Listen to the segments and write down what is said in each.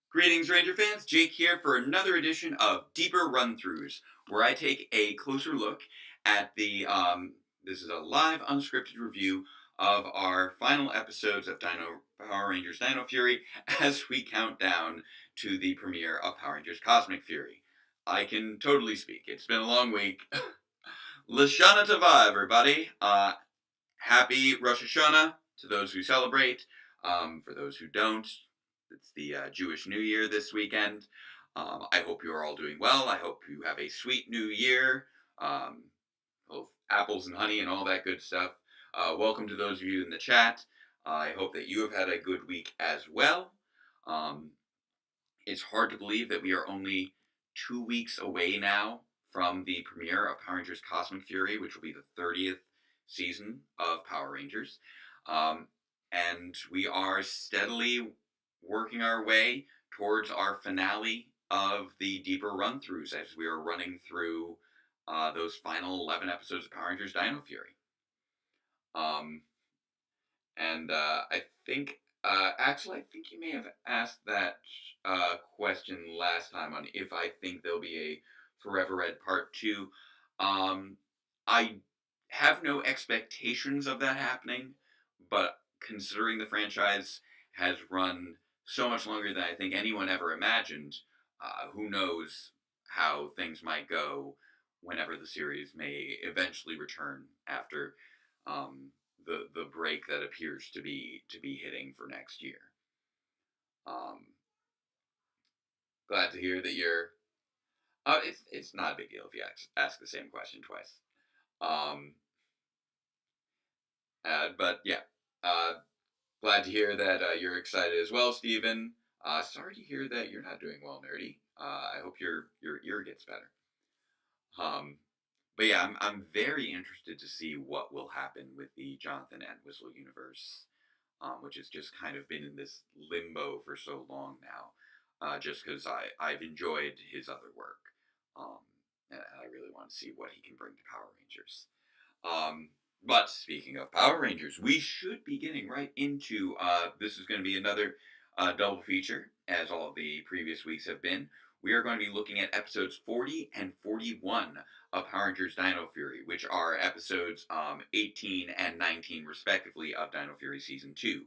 Greetings, Ranger fans. Jake here for another edition of Deeper Run-Throughs, where I take a closer look at this is a live, unscripted review of our final episodes of Power Rangers Dino Fury as we count down to the premiere of Power Rangers Cosmic Fury. I can totally speak. It's been a long week. Lashana Tova, everybody. Happy Rosh Hashanah to those who celebrate. For those who don't, it's the Jewish New Year this weekend. I hope you are all doing well. I hope you have a sweet new year, full of apples and honey and all that good stuff. Welcome to those of you in the chat. I hope that you have had a good week as well. It's hard to believe that we are only 2 weeks away now from the premiere of Power Rangers Cosmic Fury, which will be the 30th season of Power Rangers. And we are steadily working our way towards our finale of the Deeper Run-Throughs as we are running through those final 11 episodes of Power Rangers Dino Fury. I think, actually, I think you may have asked that question last time on if I think there'll be a Forever Red Part 2. I have no expectations of that happening, but considering the franchise has run so much longer than I think anyone ever imagined, who knows how things might go whenever the series may eventually return after the break that appears to be hitting for next year. Glad to hear that you're. It's not a big deal if you ask the same question twice. But yeah, glad to hear that you're excited as well, Stephen. Sorry to hear that you're not doing well, Nerdy. I hope your ear gets better. But yeah, I'm very interested to see what will happen with the Jonathan Entwistle universe, which has just kind of been in this limbo for so long now, just because I've enjoyed his other work, and I really want to see what he can bring to Power Rangers. But speaking of Power Rangers, we should be getting right into, this is going to be another double feature, as all of the previous weeks have been. We are going to be looking at episodes 40 and 41 of Power Rangers Dino Fury, which are episodes 18 and 19, respectively, of Dino Fury Season 2,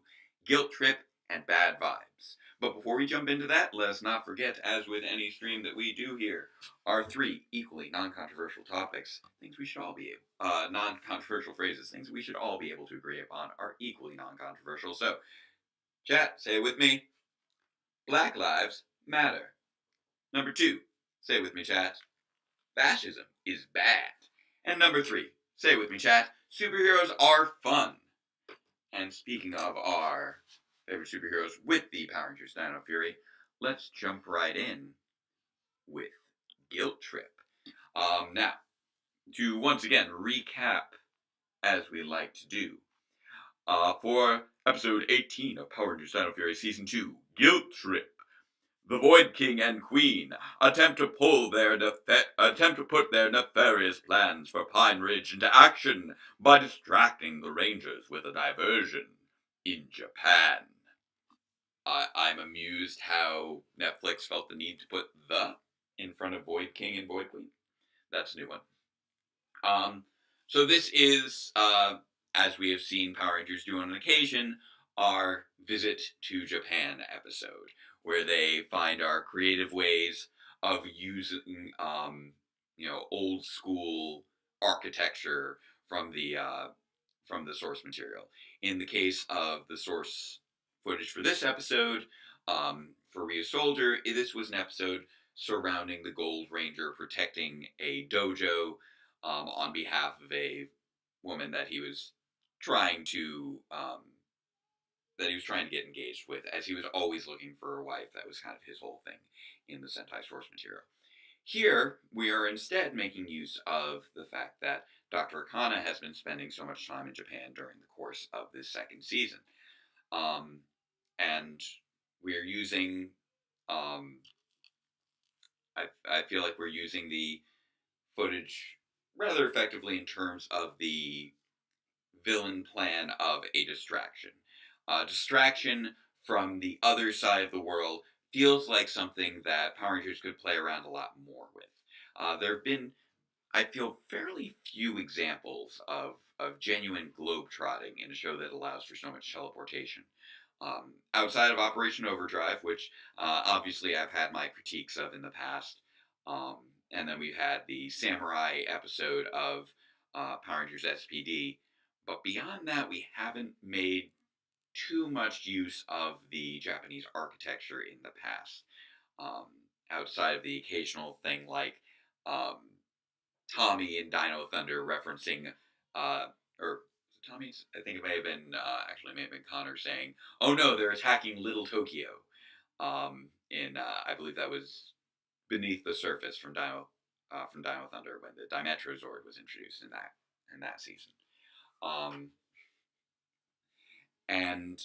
Guilt Trip and Bad Vibes. But before we jump into that, let us not forget, as with any stream that we do here, our 3 equally non-controversial topics, things we should all be able, non-controversial phrases, things we should all be able to agree upon, are equally non-controversial. So, chat, say it with me. Black Lives Matter. Number 2, say it with me, chat. Fascism is bad. And number 3, say it with me, chat. Superheroes are fun. And speaking of our favorite superheroes with the Power Rangers Dino Fury, let's jump right in with Guilt Trip. Now, to once again recap, as we like to do, for episode 18 of Power Rangers Dino Fury Season 2, Guilt Trip, the Void King and Queen attempt to put their nefarious plans for Pine Ridge into action by distracting the Rangers with a diversion in Japan. I'm amused how Netflix felt the need to put "the" in front of Void King and Void Queen. That's a new one. So this is, as we have seen Power Rangers do on occasion, our visit to Japan episode, where they find our creative ways of using, old school architecture from the source material. In the case of the source footage for this episode, for Ryu Soldier, this was an episode surrounding the Gold Ranger protecting a dojo on behalf of a woman that he was trying to get engaged with, as he was always looking for a wife. That was kind of his whole thing in the Sentai source material. Here, we are instead making use of the fact that Dr. Akana has been spending so much time in Japan during the course of this second season. And we're using, I feel like we're using the footage rather effectively in terms of the villain plan of a distraction. Distraction from the other side of the world feels like something that Power Rangers could play around a lot more with. There have been, I feel, fairly few examples of genuine globetrotting in a show that allows for so much teleportation. Outside of Operation Overdrive, which obviously I've had my critiques of in the past, um, and then we've had the Samurai episode of Power Rangers SPD. But beyond that, we haven't made too much use of the Japanese architecture in the past. Um, Outside of the occasional thing like um, Tommy and Dino Thunder referencing, uh, or Tommy's, I think it may have been, actually, it may have been Connor saying, oh no, they're attacking Little Tokyo. I believe that was Beneath the Surface from Dino Thunder when the Dimetrozord was introduced in that season. Um, and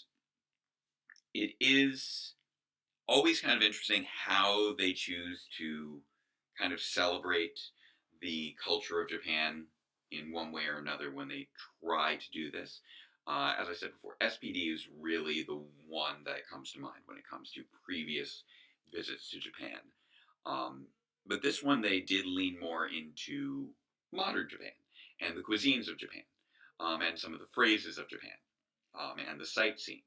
it is always kind of interesting how they choose to kind of celebrate the culture of Japan in one way or another when they try to do this. As I said before, SPD is really the one that comes to mind when it comes to previous visits to Japan. Um, but this one, they did lean more into modern Japan and the cuisines of Japan, and some of the phrases of Japan, and the sightseeing,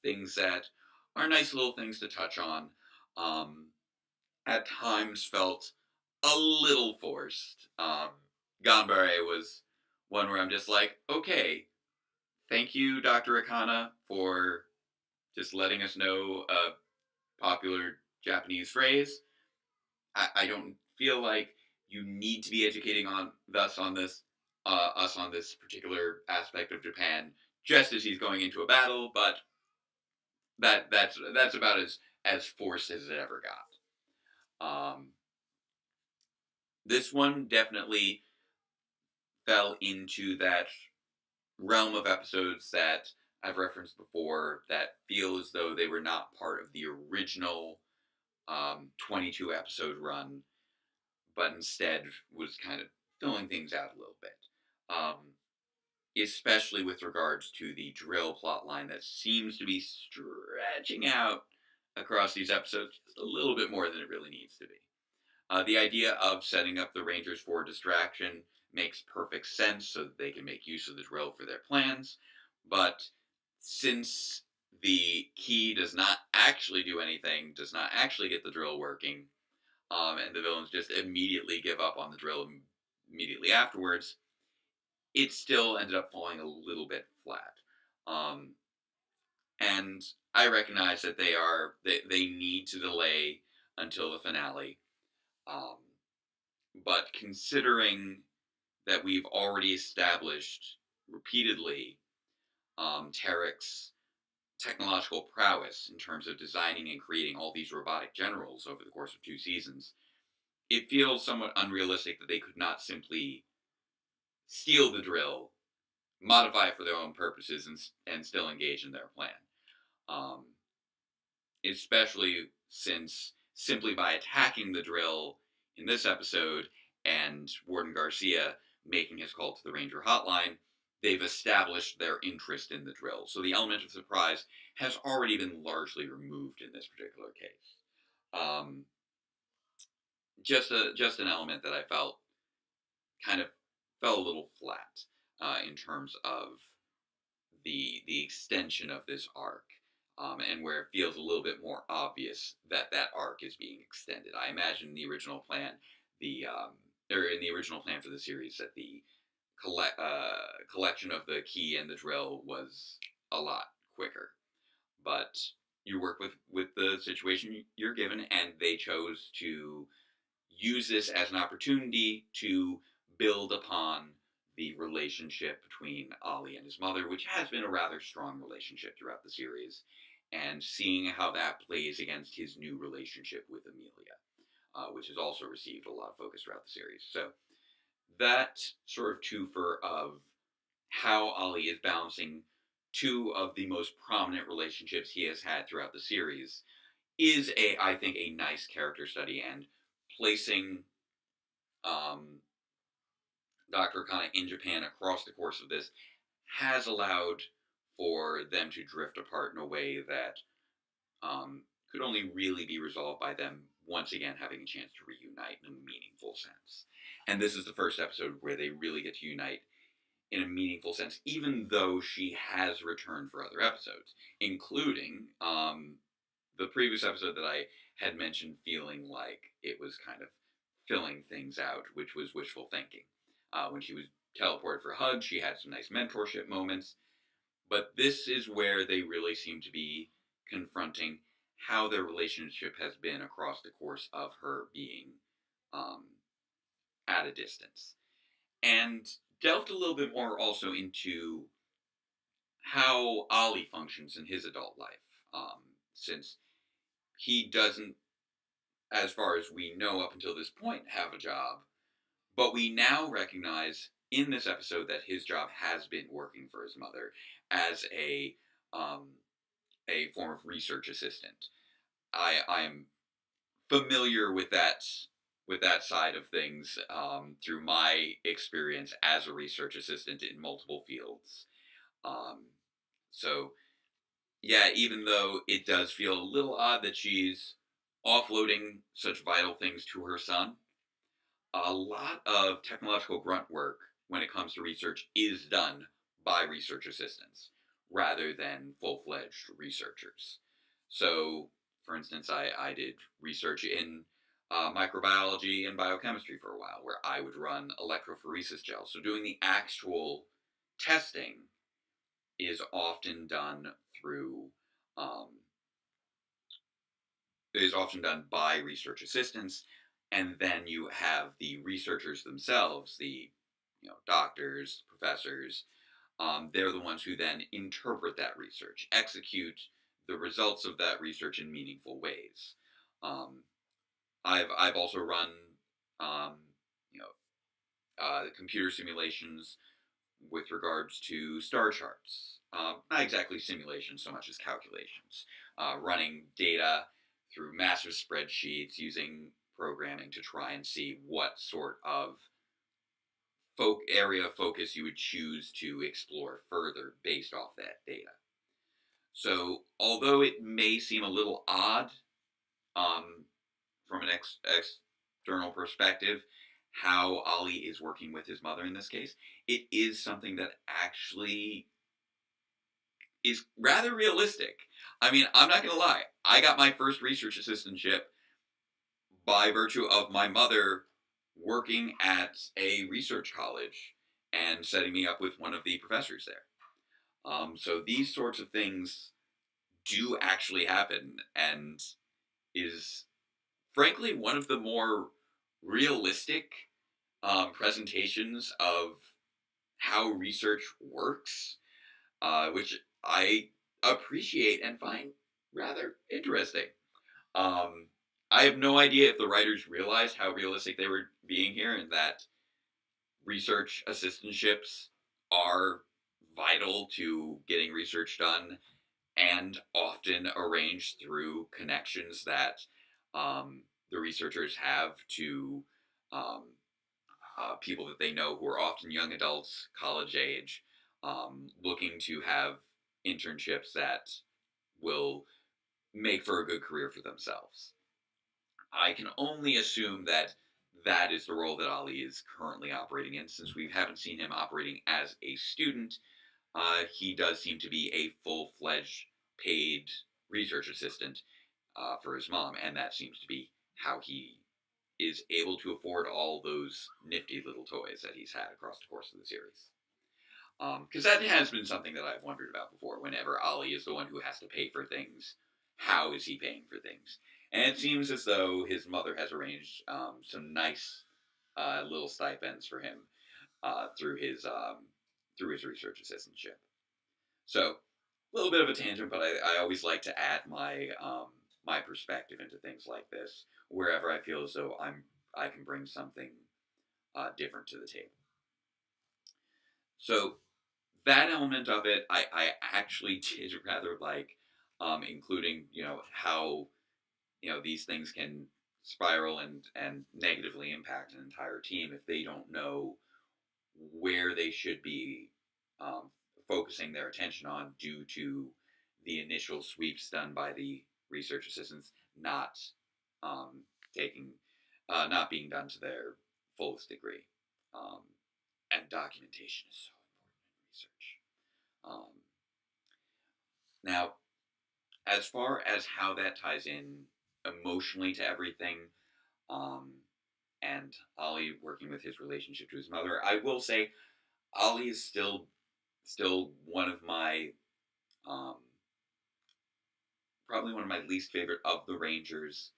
things that are nice little things to touch on. Um, at times felt a little forced. Ganbare was one where I'm just like, okay, thank you, Dr. Akana, for just letting us know a popular Japanese phrase. I don't feel like you need to be educating on us on this particular aspect of Japan just as he's going into a battle, but that's about as forced as it ever got. This one definitely fell into that realm of episodes that I've referenced before that feel as though they were not part of the original 22 episode run, but instead was kind of filling things out a little bit. Especially with regards to the drill plot line that seems to be stretching out across these episodes just a little bit more than it really needs to be. The idea of setting up the Rangers for distraction makes perfect sense so that they can make use of the drill for their plans. But since the key does not actually do anything, does not actually get the drill working, and the villains just immediately give up on the drill immediately afterwards, it still ended up falling a little bit flat. Um, and I recognize that they need to delay until the finale. Um, but considering that we've already established repeatedly Tarek's technological prowess in terms of designing and creating all these robotic generals over the course of 2 seasons, it feels somewhat unrealistic that they could not simply steal the drill, modify it for their own purposes, and still engage in their plan. Um, Especially since simply by attacking the drill in this episode and Warden Garcia making his call to the Ranger hotline, they've established their interest in the drill. So the element of surprise has already been largely removed in this particular case. Um, just an element that I felt kind of fell a little flat in terms of the extension of this arc, and where it feels a little bit more obvious that that arc is being extended. I imagine the original plan, or in the original plan for the series, that the collection of the key and the drill was a lot quicker. But you work with the situation you're given, and they chose to use this as an opportunity to build upon the relationship between Ali and his mother, which has been a rather strong relationship throughout the series, and seeing how that plays against his new relationship with Amelia, which has also received a lot of focus throughout the series. So that sort of twofer of how Ali is balancing two of the most prominent relationships he has had throughout the series is I think, a nice character study, and placing um, Dr. Akana in Japan across the course of this has allowed for them to drift apart in a way that could only really be resolved by them once again having a chance to reunite in a meaningful sense. And this is the first episode where they really get to unite in a meaningful sense, even though she has returned for other episodes, including the previous episode that I had mentioned feeling like it was kind of filling things out, which was wishful thinking. When she was teleported for a hug, she had some nice mentorship moments, but this is where they really seem to be confronting how their relationship has been across the course of her being um, at a distance. And delved a little bit more also into how Ollie functions in his adult life, since he doesn't, as far as we know up until this point, have a job. But we now recognize in this episode that his job has been working for his mother as um, a form of research assistant. I'm familiar with that side of things through my experience as a research assistant in multiple fields. Um, so yeah, even though it does feel a little odd that she's offloading such vital things to her son, a lot of technological grunt work when it comes to research is done by research assistants rather than full fledged researchers. So, for instance, I did research in microbiology and biochemistry for a while where I would run electrophoresis gels. So, doing the actual testing is often done through um, is often done by research assistants, and then you have the researchers themselves, the doctors, professors. They're the ones who then interpret that research, execute the results of that research in meaningful ways. Um, I've also run um, you know computer simulations with regards to star charts. Not exactly simulations so much as calculations. Running data through massive spreadsheets using programming to try and see what sort of area of focus you would choose to explore further based off that data. So, although it may seem a little odd um, from an external perspective, how Ollie is working with his mother in this case, it is something that actually is rather realistic. I mean, I'm not going to lie. I got my first research assistantship by virtue of my mother working at a research college and setting me up with one of the professors there. So these sorts of things do actually happen and is frankly one of the more realistic presentations of how research works, which I appreciate and find rather interesting. Um, I have no idea if the writers realized how realistic they were being here and that research assistantships are vital to getting research done and often arranged through connections that the researchers have to um, people that they know who are often young adults, college age, looking to have internships that will make for a good career for themselves. I can only assume that that is the role that Ali is currently operating in, since we haven't seen him operating as a student. He does seem to be a full-fledged paid research assistant for his mom, and that seems to be how he is able to afford all those nifty little toys that he's had across the course of the series. Because that has been something that I've wondered about before. Whenever Ollie is the one who has to pay for things, how is he paying for things? And it seems as though his mother has arranged some nice little stipends for him uh, through his um, through his research assistantship. So a little bit of a tangent, but I always like to add my perspective into things like this wherever I feel as though I can bring something different to the table. So that element of it, I actually did rather like, including how these things can spiral and negatively impact an entire team if they don't know where they should be um, focusing their attention on due to the initial sweeps done by the research assistants not um, taking, not being done to their fullest degree. Um, and documentation is so important in research. Now, as far as how that ties in emotionally to everything, um, and Ollie working with his relationship to his mother, I will say Ollie is still one of my um, probably one of my least favorite of the Rangers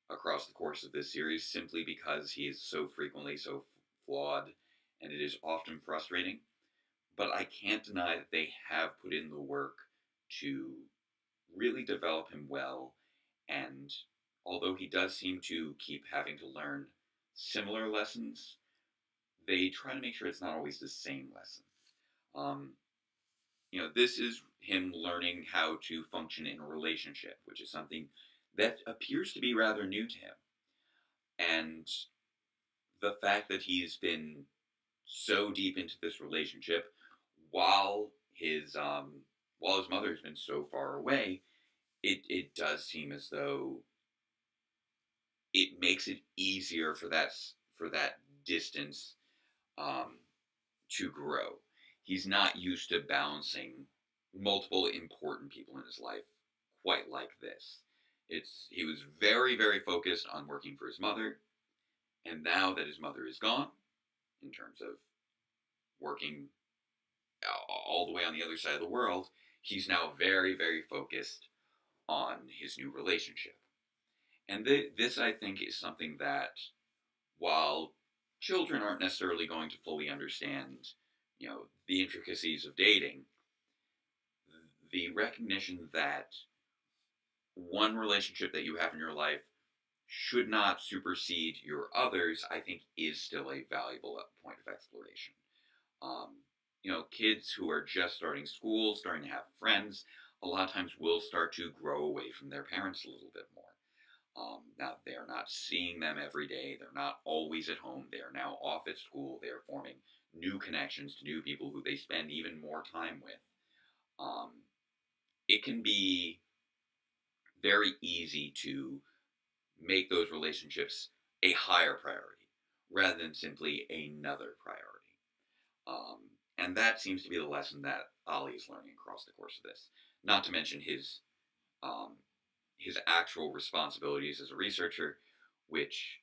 across the course of this series, simply because he is so frequently so flawed, and it is often frustrating. But I can't deny that they have put in the work to really develop him well, and although he does seem to keep having to learn similar lessons, they try to make sure it's not always the same lesson. Um, this is him learning how to function in a relationship, which is something that appears to be rather new to him. And the fact that he's been so deep into this relationship while his mother has been so far away, it does seem as though it makes it easier for that distance um, to grow. He's not used to balancing multiple important people in his life quite like this. He was very, very focused on working for his mother, and now that his mother is gone, in terms of working all the way on the other side of the world, he's now very, very focused on his new relationship. And this, I think, is something that, while children aren't necessarily going to fully understand, the intricacies of dating, the recognition that one relationship that you have in your life should not supersede your others, I think, is still a valuable point of exploration. Um, kids who are just starting school, starting to have friends, a lot of times will start to grow away from their parents a little bit more. Now, they're not seeing them every day. They're not always at home. They are now off at school. They are forming new connections to new people who they spend even more time with. Um, it can be very easy to make those relationships a higher priority rather than simply another priority. Um, and that seems to be the lesson that Ali is learning across the course of this. Not to mention um, his actual responsibilities as a researcher, which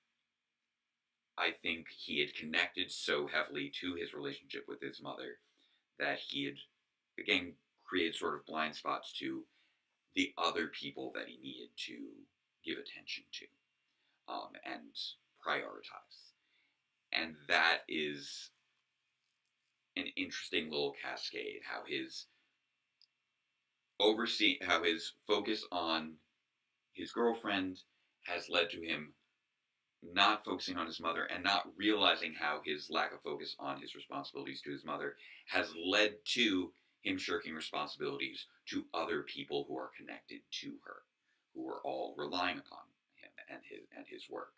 I think he had connected so heavily to his relationship with his mother that he had, again, created sort of blind spots to the other people that he needed to give attention to and prioritize. And that is an interesting little cascade, how his focus on his girlfriend has led to him not focusing on his mother and not realizing how his lack of focus on his responsibilities to his mother has led to him shirking responsibilities to other people who are connected to her, who are all relying upon him and his work.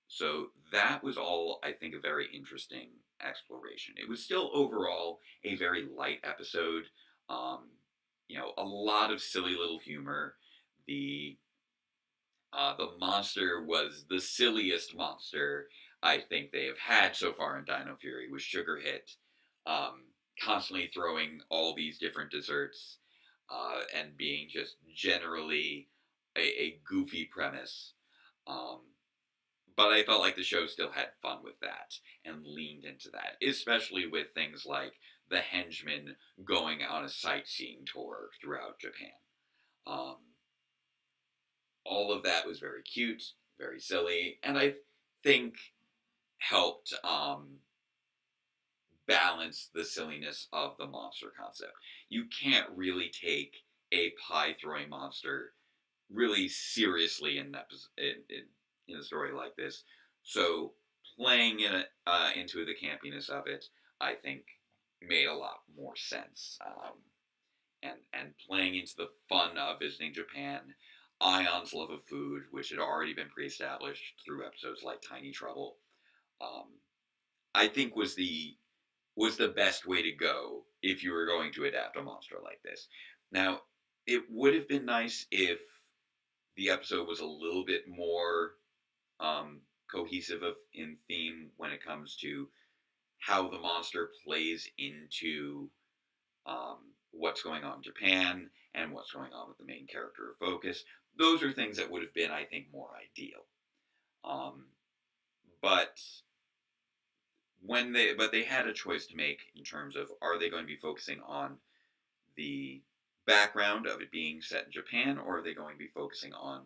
So that was all, I think, a very interesting exploration. It was still overall a very light episode. Um, a lot of silly little humor. The the monster was the silliest monster I think they have had so far in Dino Fury, with Sugar Hit, um, constantly throwing all these different desserts and being just generally a goofy premise. Um, but I felt like the show still had fun with that and leaned into that, especially with things like the henchmen going on a sightseeing tour throughout Japan. Um, all of that was very cute, very silly, and I think helped balance the silliness of the monster concept. You can't really take a pie throwing monster really seriously in a story like this. So playing into the campiness of it, I think, made a lot more sense. And playing into the fun of visiting Japan, Ion's love of food, which had already been pre-established through episodes like Tiny Trouble, um, I think was the best way to go if you were going to adapt a monster like this. Now, it would have been nice if the episode was a little bit more um, cohesive in theme when it comes to how the monster plays into what's going on in Japan and what's going on with the main character of focus. Those are things that would have been, I think, more ideal. Um, but they had a choice to make in terms of, are they going to be focusing on the background of it being set in Japan, or are they going to be focusing on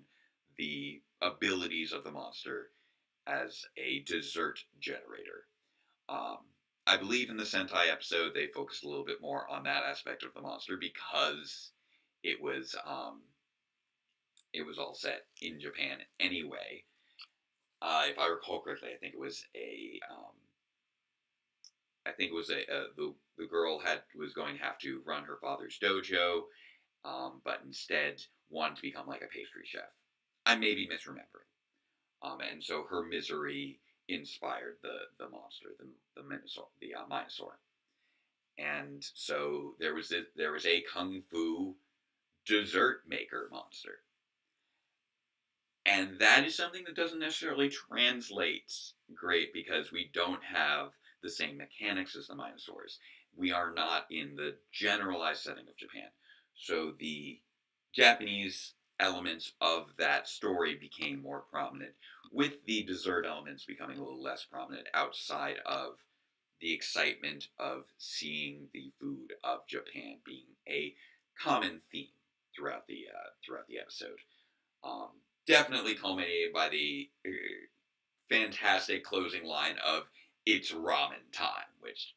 the abilities of the monster as a dessert generator? Um, I believe in the Sentai episode they focused a little bit more on that aspect of the monster because it was um, it was all set in Japan anyway. If I recall correctly, I think it was the girl was going to have to run her father's dojo, but instead wanted to become like a pastry chef. I may be misremembering. And so her misery inspired the monster, the Minosaur. And so there was a kung fu dessert maker monster, and that is something that doesn't necessarily translate great because we don't have the same mechanics as the Minosaurs. We are not in the generalized setting of Japan. So the Japanese elements of that story became more prominent, with the dessert elements becoming a little less prominent outside of the excitement of seeing the food of Japan being a common theme throughout the episode. Um, Definitely culminated by the fantastic closing line of "It's ramen time," which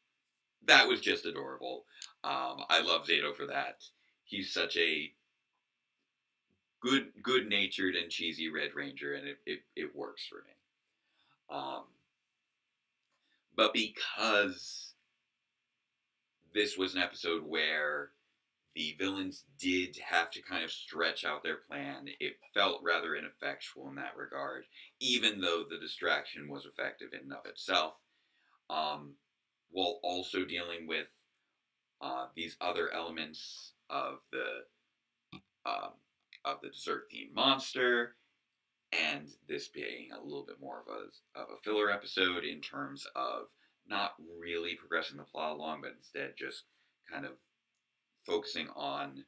that was just adorable. I love Zato for that. He's such a good natured and cheesy Red Ranger, and it works for me. Um, but because this was an episode where the villains did have to kind of stretch out their plan. It felt rather ineffectual in that regard, even though the distraction was effective in and of itself, um, while also dealing with these other elements um, of the dessert themed monster, and this being a little bit more of a filler episode in terms of not really progressing the plot along, but instead just kind of focusing on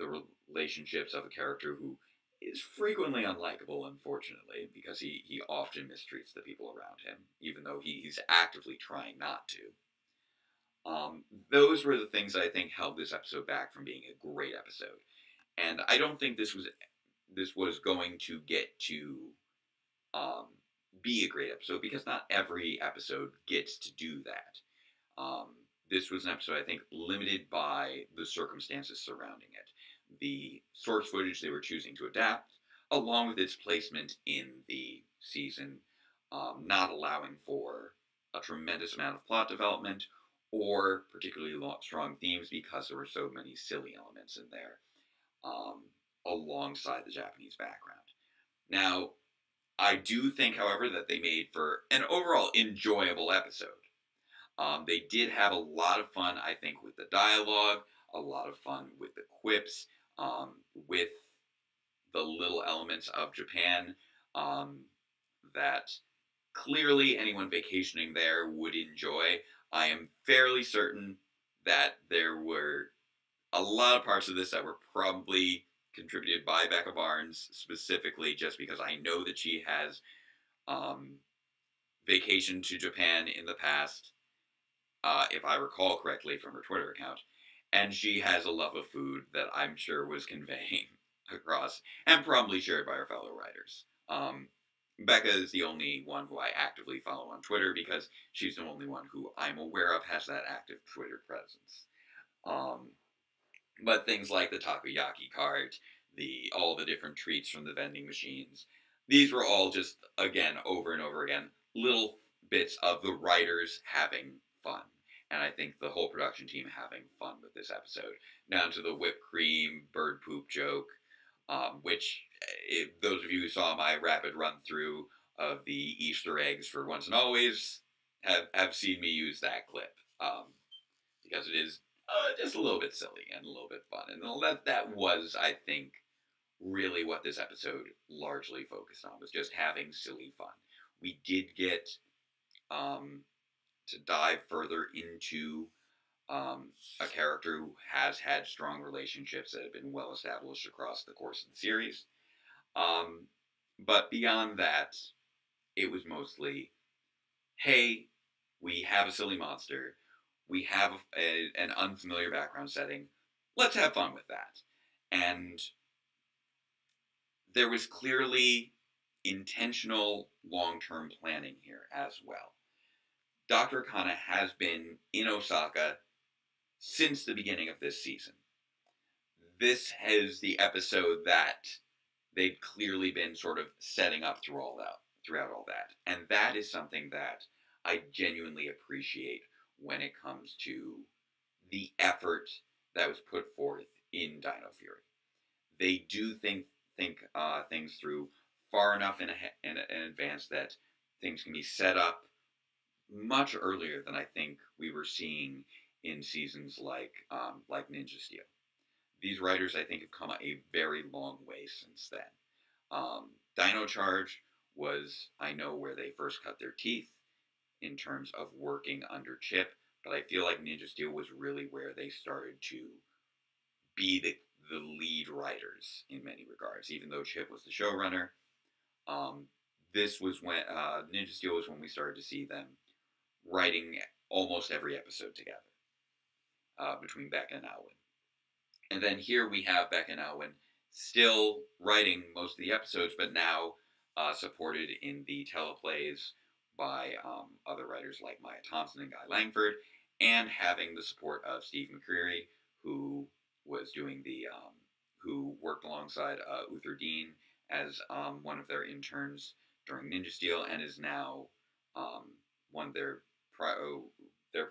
the relationships of a character who is frequently unlikable, unfortunately, because he often mistreats the people around him, even though he's actively trying not to. Those were the things that I think held this episode back from being a great episode, and I don't think this was going to get to um, be a great episode because not every episode gets to do that. Um, this was an episode, I think, limited by the circumstances surrounding it. The source footage they were choosing to adapt, along with its placement in the season, not allowing for a tremendous amount of plot development or particularly strong themes because there were so many silly elements in there um, alongside the Japanese background. Now, I do think, however, that they made for an overall enjoyable episode. They did have a lot of fun, I think, with the dialogue, a lot of fun with the quips, with the little elements of Japan um, that clearly anyone vacationing there would enjoy. I am fairly certain that there were a lot of parts of this that were probably contributed by Becca Barnes specifically, just because I know that she has um, vacationed to Japan in the past, if I recall correctly from her Twitter account. And she has a love of food that I'm sure was conveying across and probably shared by her fellow writers. Becca is the only one who I actively follow on Twitter because she's the only one who I'm aware of has that active Twitter presence. Um, but things like the takoyaki cart, the all the different treats from the vending machines, these were all just again over and over again little bits of the writers having fun. And I think the whole production team having fun with this episode, down to the whipped cream bird poop joke, which if those of you who saw my rapid run through of the Easter eggs for Once and Always have seen me use that clip. Because it is just a little bit silly and a little bit fun, and that was, I think, really what this episode largely focused on, was just having silly fun. We did get um, to dive further into a character who has had strong relationships that have been well established across the course of the series. Um, but beyond that, it was mostly, hey, we have a silly monster, we have an unfamiliar background setting, let's have fun with that. And there was clearly intentional long term planning here as well. Dr. Kana has been in Osaka since the beginning of this season. This is the episode that they've clearly been sort of setting up throughout all that. And that is something that I genuinely appreciate when it comes to the effort that was put forth in Dino Fury. They do think things through far enough in advance that things can be set up much earlier than I think we were seeing in seasons like Ninja Steel. These writers, I think, have come a very long way since then. Dino Charge was, I know, where they first cut their teeth in terms of working under Chip, but I feel like Ninja Steel was really where they started to be the lead writers in many regards. Even though Chip was the showrunner, um, this was when Ninja Steel was when we started to see them writing almost every episode together between Beck and Alwyn. And then here we have Beck and Alwyn still writing most of the episodes, but now supported in the teleplays by other writers like Maya Thompson and Guy Langford, and having the support of Steve McCreary, who was doing who worked alongside Uther Dean as one of their interns during Ninja Steel, and is now one of their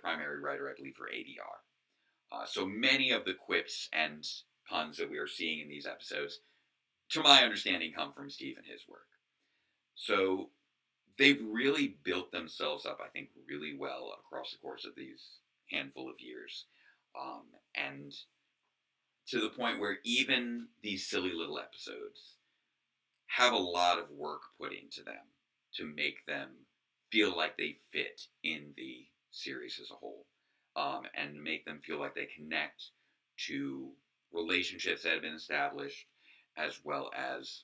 primary writer, I believe, for ADR. So many of the quips and puns that we are seeing in these episodes, to my understanding, come from Steve and his work. So they've really built themselves up, I think, really well across the course of these handful of years. And to the point where even these silly little episodes have a lot of work put into them to make them feel like they fit in the series as a whole, and make them feel like they connect to relationships that have been established, as well as,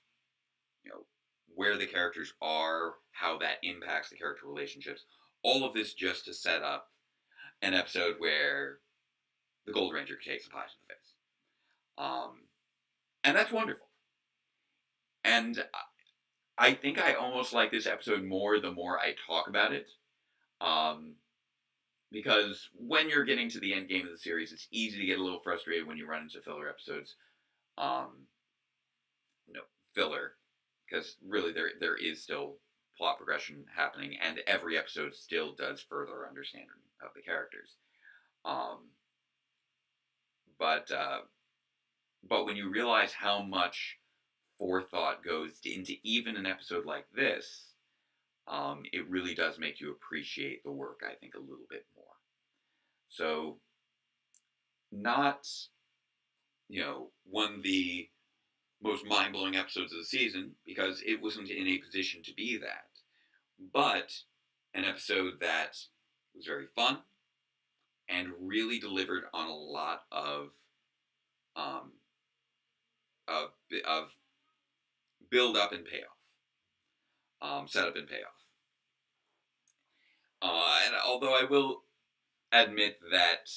you know, where the characters are, how that impacts the character relationships. All of this just to set up an episode where the Gold Ranger takes a pie to the face. And that's wonderful. And I think I almost like this episode more the more I talk about it. Because when you're getting to the end game of the series, it's easy to get a little frustrated when you run into filler episodes. Um, no, filler. Because really there is still plot progression happening, and every episode still does further understanding of the characters. Um, but when you realize how much forethought goes into even an episode like this, it really does make you appreciate the work, I think, a little bit more. So, not, one of the most mind blowing episodes of the season, because it wasn't in a position to be that, but an episode that was very fun and really delivered on a lot um, of build up and payoff, setup and payoff. And although I will admit that,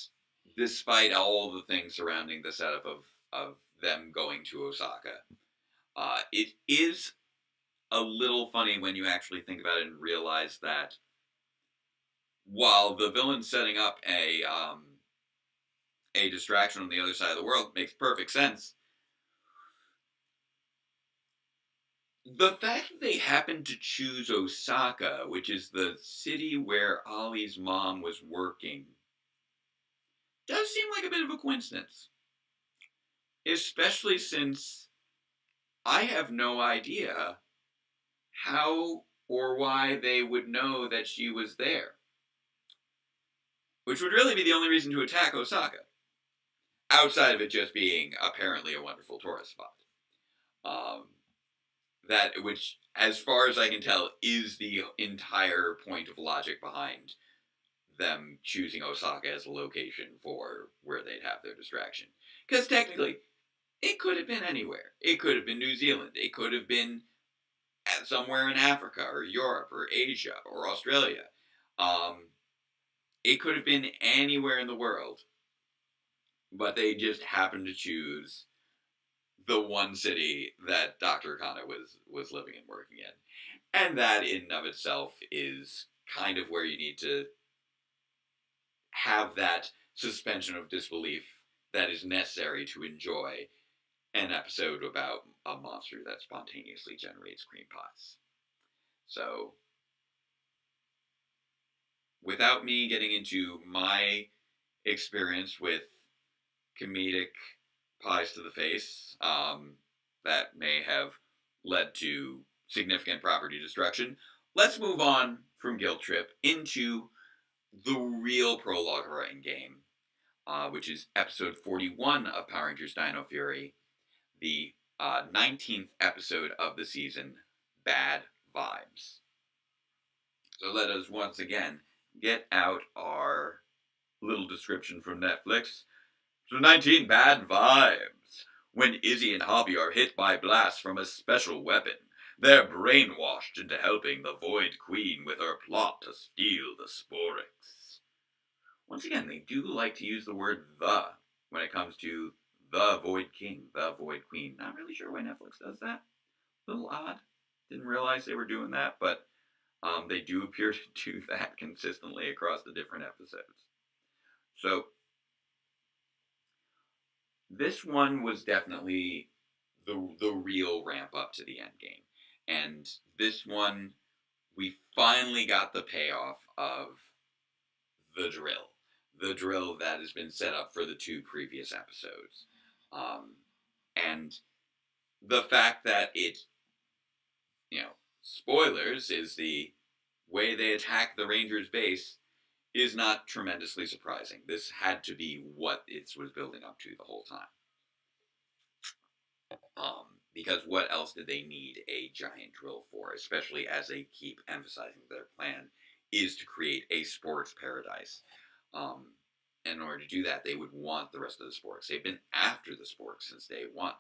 despite all the things surrounding the setup of them going to Osaka, it is a little funny when you actually think about it and realize that while the villain's setting up a distraction on the other side of the world makes perfect sense, the fact that they happened to choose Osaka, which is the city where Ollie's mom was working, does seem like a bit of a coincidence. Especially since I have no idea how or why they would know that she was there. Which would really be the only reason to attack Osaka, outside of it just being apparently a wonderful tourist spot. Um, that which, as far as I can tell, is the entire point of logic behind them choosing Osaka as a location for where they'd have their distraction. Because technically, it could have been anywhere. It could have been New Zealand. It could have been somewhere in Africa or Europe or Asia or Australia. Um, it could have been anywhere in the world, but they just happened to choose the one city that Dr. Kana was living and working in. And that in and of itself is kind of where you need to have that suspension of disbelief that is necessary to enjoy an episode about a monster that spontaneously generates cream pies. So, without me getting into my experience with comedic pies to the face that may have led to significant property destruction, let's move on from Guilt Trip into the real prologue of our end game, which is episode 41 of Power Rangers Dino Fury, the 19th episode of the season, Bad Vibes. So let us once again get out our little description from Netflix. So 19 Bad Vibes. When Izzy and Hobby are hit by blasts from a special weapon, they're brainwashed into helping the Void Queen with her plot to steal the Sporix. Once again, they do like to use the word the when it comes to the Void King, the Void Queen. Not really sure why Netflix does that. A little odd. Didn't realize they were doing that, but they do appear to do that consistently across the different episodes. So this one was definitely the real ramp up to the end game, and this one we finally got the payoff of the drill that has been set up for the two previous episodes, and the fact that it, spoilers, is the way they attack the Rangers base is not tremendously surprising. This had to be what it was building up to the whole time. Because what else did they need a giant drill for, especially as they keep emphasizing their plan is to create a sports paradise. In order to do that, they would want the rest of the sports. They've been after the sports since day one.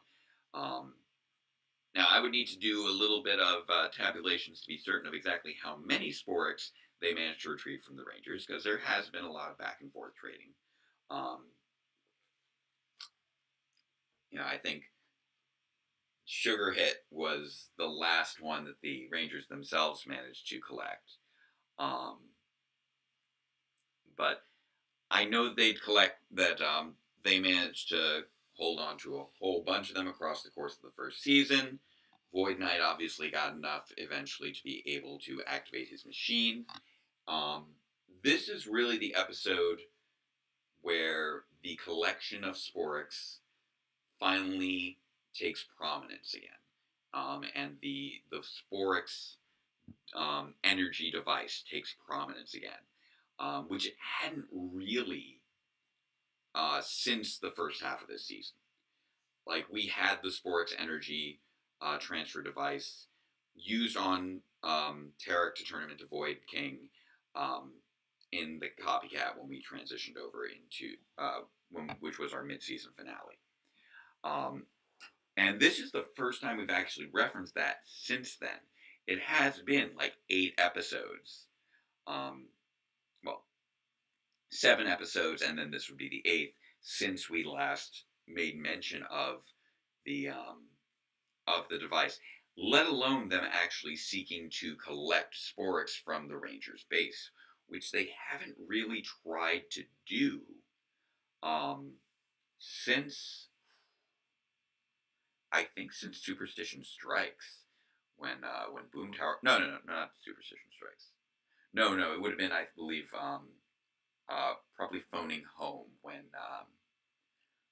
Now, I would need to do a little bit of tabulations to be certain of exactly how many sporks they managed to retrieve from the Rangers, because there has been a lot of back and forth trading. I think Sugar Hit was the last one that the Rangers themselves managed to collect. But I know they'd collect that they managed to hold on to a whole bunch of them across the course of the first season. Void Knight obviously got enough eventually to be able to activate his machine. This is really the episode where the collection of Sporix finally takes prominence again. And the Sporix energy device takes prominence again, which it hadn't really since the first half of this season. Like, we had the Sporix energy transfer device used on Tarek to turn him into Void King in the copycat when we transitioned over into which was our mid-season finale. And this is the first time we've actually referenced that since then. It has been like 8 episodes. Well, 7 episodes, and then this would be the 8th since we last made mention of the device. Let alone them actually seeking to collect Sporix from the Rangers base, which they haven't really tried to do since, I think, since Superstition Strikes, when Boom Tower. No, not Superstition Strikes. No, it would have been, I believe, probably Phoning Home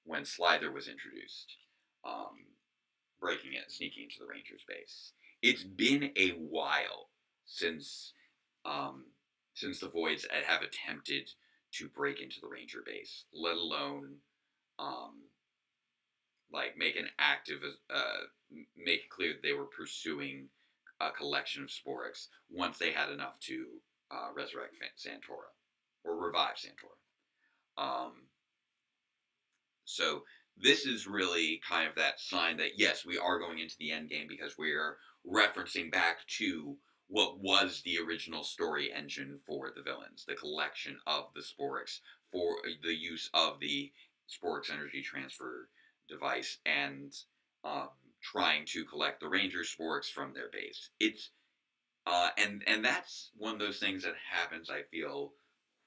when Slither was introduced, breaking it, sneaking into the Rangers base. It's been a while since the Voids have attempted to break into the Ranger base, let alone like make an active make it clear that they were pursuing a collection of Sporix once they had enough to resurrect Santora or revive Santora. Um, so this is really kind of that sign that yes, we are going into the end game because we're referencing back to what was the original story engine for the villains, the collection of the Sporix for the use of the Sporix energy transfer device and um, trying to collect the Ranger Sporix from their base. It's and that's one of those things that happens, I feel,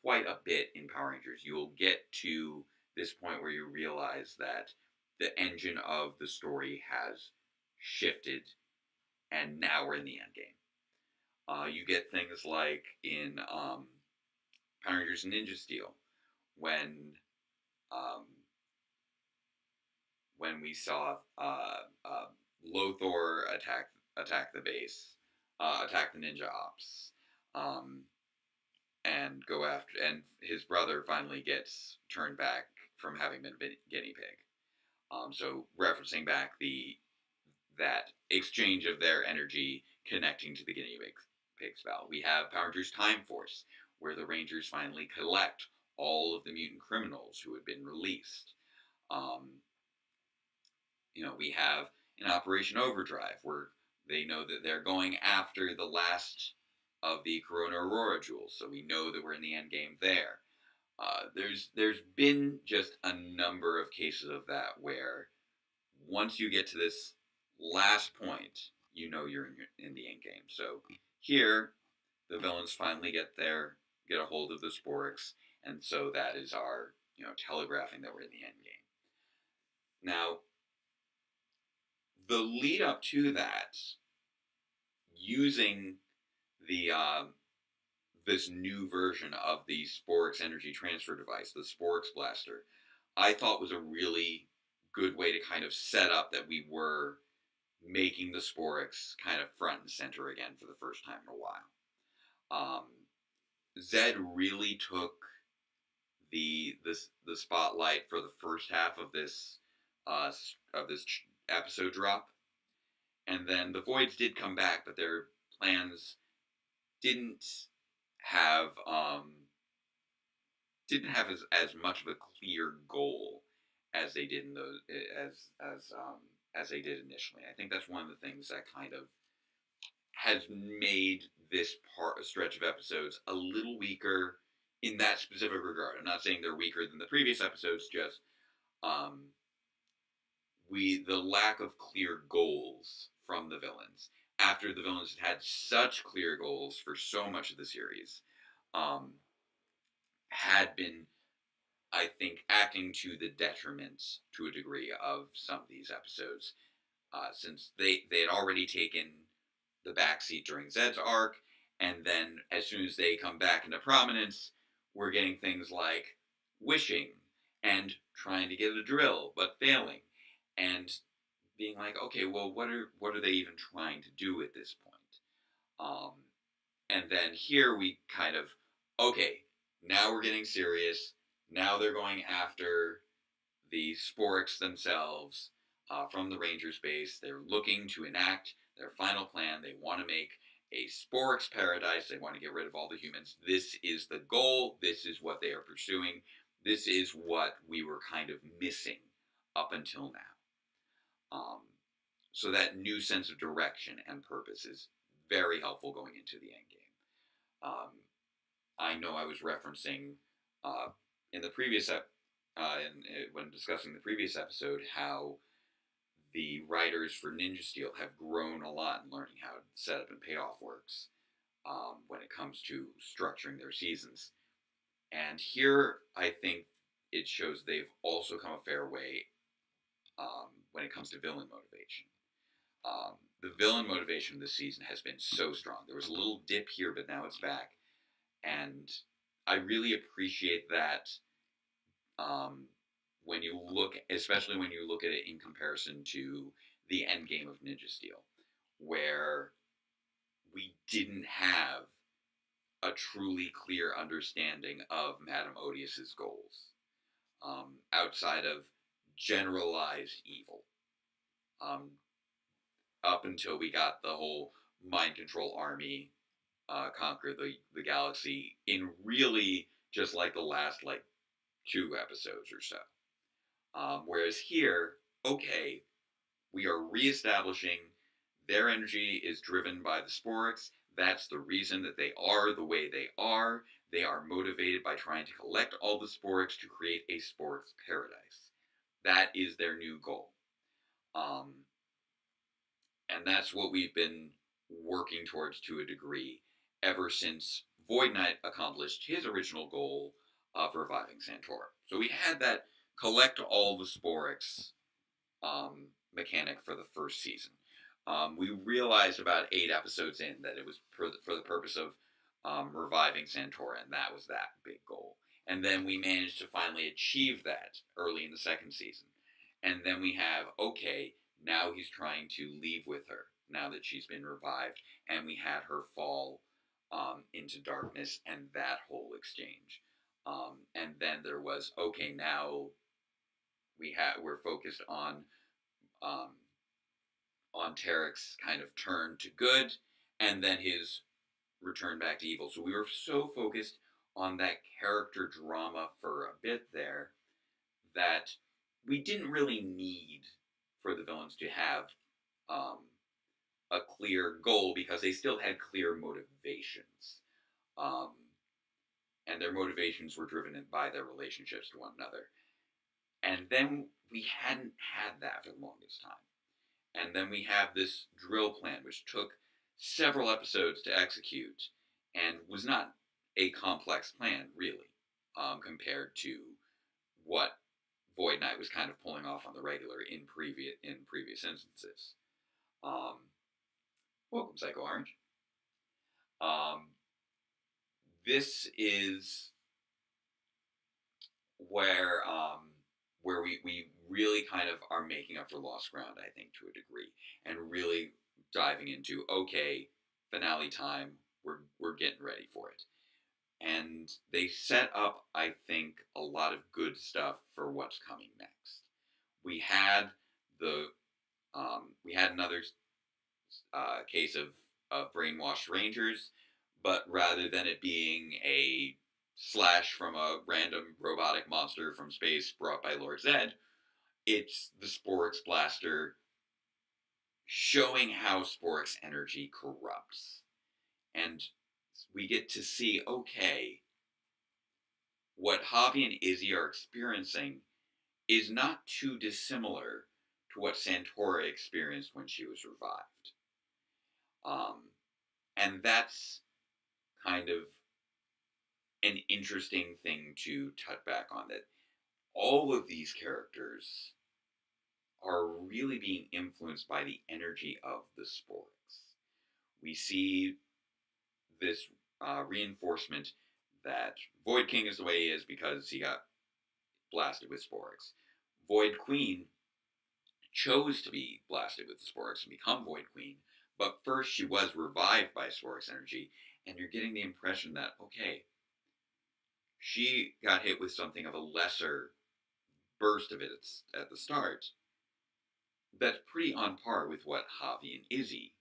quite a bit in Power Rangers. You'll get to this point where you realize that the engine of the story has shifted, and now we're in the end game. You get things like in Power Rangers Ninja Steel, when um, when we saw Lothor attack the base, attack the Ninja Ops. Um, and go after, and his brother finally gets turned back from having been a guinea pig. So referencing back the that exchange of their energy connecting to the guinea pig spell. We have Power Rangers Time Force, where the Rangers finally collect all of the mutant criminals who had been released. Um, we have an Operation Overdrive, where they know that they're going after the last of the Corona Aurora jewels, so we know that we're in the end game there. There's been just a number of cases of that where once you get to this last point, you know you're in the end game. So here, the villains finally get a hold of the Sporix, and so that is our telegraphing that we're in the end game. Now, the lead up to that, using the this new version of the Sporix energy transfer device, the Sporix Blaster, I thought was a really good way to kind of set up that we were making the Sporix kind of front and center again for the first time in a while. Zed really took the spotlight for the first half of this episode drop, and then the Voids did come back, but their plans didn't have as much of a clear goal as they did in those as they did initially. I think that's one of the things that kind of has made this stretch of episodes a little weaker in that specific regard. I'm not saying they're weaker than the previous episodes, just the lack of clear goals from the villains after the villains had such clear goals for so much of the series had been, I think, acting to the detriment to a degree of some of these episodes, since they had already taken the backseat during Zed's arc, and then as soon as they come back into prominence, we're getting things like wishing and trying to get a drill but failing, and being like, okay, well, what are they even trying to do at this point? And then here we kind of, okay, now we're getting serious. Now they're going after the Sporix themselves from the Rangers base. They're looking to enact their final plan. They want to make a Sporix paradise. They want to get rid of all the humans. This is the goal. This is what they are pursuing. This is what we were kind of missing up until now. So that new sense of direction and purpose is very helpful going into the end game. I know I was referencing in the previous when discussing the previous episode how the writers for Ninja Steel have grown a lot in learning how setup and payoff works when it comes to structuring their seasons. And here, I think it shows they've also come a fair way when it comes to villain motivation. The villain motivation this season has been so strong. There was a little dip here, but now it's back. And I really appreciate that when you look, especially when you look at it in comparison to the end game of Ninja Steel, where we didn't have a truly clear understanding of Madame Odious' goals, outside of generalized evil. up until we got the whole mind control army conquer the galaxy in really just like the last like 2 episodes or so. Whereas here, okay, we are reestablishing their energy is driven by the Sporix. That's the reason that they are the way they are. They are motivated by trying to collect all the Sporix to create a Sporix paradise. That is their new goal. Um, and that's what we've been working towards to a degree ever since Void Knight accomplished his original goal of reviving Santora. So we had that collect all the Sporix mechanic for the first season. We realized about 8 episodes in that it was for the purpose of reviving Santora, and that was that big goal. And then we managed to finally achieve that early in the second season. And then we have, okay, now he's trying to leave with her now that she's been revived, and we had her fall into darkness and that whole exchange. And then there was, okay, now we're focused um, on Tarek's kind of turn to good, and then his return back to evil. So we were so focused on that character drama for a bit there that we didn't really need for the villains to have um, a clear goal because they still had clear motivations. Um, and their motivations were driven by their relationships to one another. And then we hadn't had that for the longest time. And then we have this drill plan, which took several episodes to execute and was not a complex plan, really, compared to what Void Knight was kind of pulling off on the regular in previous instances. Um, Welcome, Psycho Orange. Um, this is where we really kind of are making up for lost ground, I think, to a degree, and really diving into okay, finale time. We're getting ready for it, and they set up, I think, a lot of good stuff for what's coming next. We had the we had another case of brainwashed rangers, but rather than it being a slash from a random robotic monster from space brought by Lord Zed, it's the Sporix Blaster showing how Sporix energy corrupts. And we get to see, okay, what Javi and Izzy are experiencing is not too dissimilar to what Santora experienced when she was revived. And that's kind of an interesting thing to touch back on, that all of these characters are really being influenced by the energy of the Sporix. We see this reinforcement that Void King is the way he is because he got blasted with Sporix. Void Queen chose to be blasted with the Sporix and become Void Queen, but first she was revived by Sporix energy, and you're getting the impression that, okay, she got hit with something of a lesser burst of it at the start that's pretty on par with what Javi and Izzy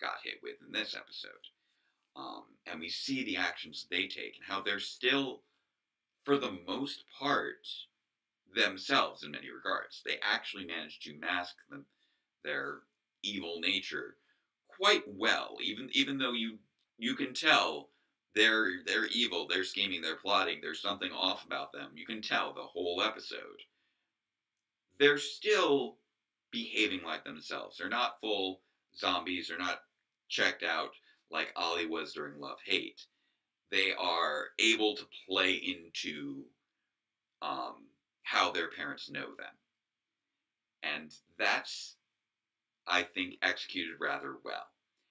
got hit with in this episode. And we see the actions they take and how they're still, for the most part, themselves in many regards. They actually manage to mask their evil nature quite well, even though you can tell they're evil, they're scheming, they're plotting, there's something off about them. You can tell the whole episode. They're still behaving like themselves. They're not full zombies. They're not checked out like Ollie was during Love Hate. They are able to play into how their parents know them. And that's, I think, executed rather well.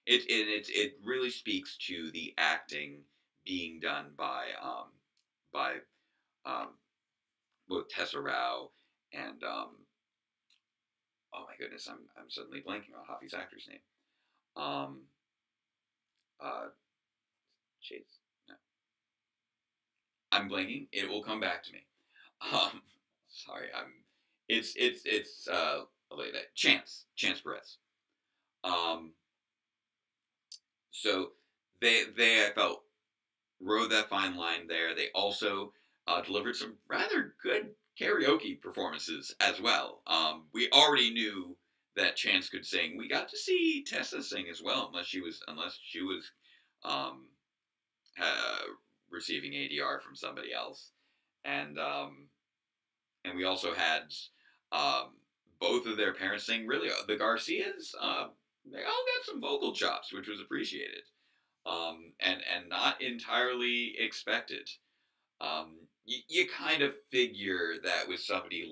It really speaks to the acting being done by um, both Tessa Rao and oh my goodness, I'm suddenly blanking on Javi's actor's name. Um, uh, Chase. No, I'm blanking. It will come back to me. Um, sorry, I'm. It's Chance Perez. Um, so they I felt rode that fine line there. They also delivered some rather good karaoke performances as well. We already knew that Chance could sing. We got to see Tessa sing as well, unless she was um, uh, receiving ADR from somebody else, and we also had um, both of their parents sing. Really, the Garcias, they all got some vocal chops, which was appreciated, and not entirely expected. You kind of figure that with somebody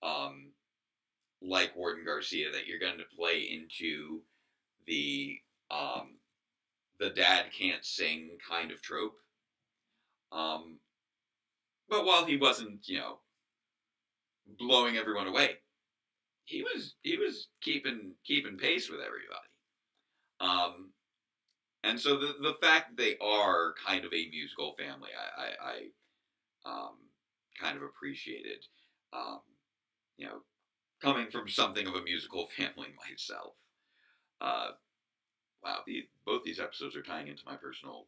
um, like Warden Garcia, that you're going to play into the um, the dad can't sing kind of trope. Um, but while he wasn't, blowing everyone away, he was keeping pace with everybody. Um, and so the fact that they are kind of a musical family, I kind of appreciated. Um, you know, coming from something of a musical family myself. Uh, wow, both these episodes are tying into my personal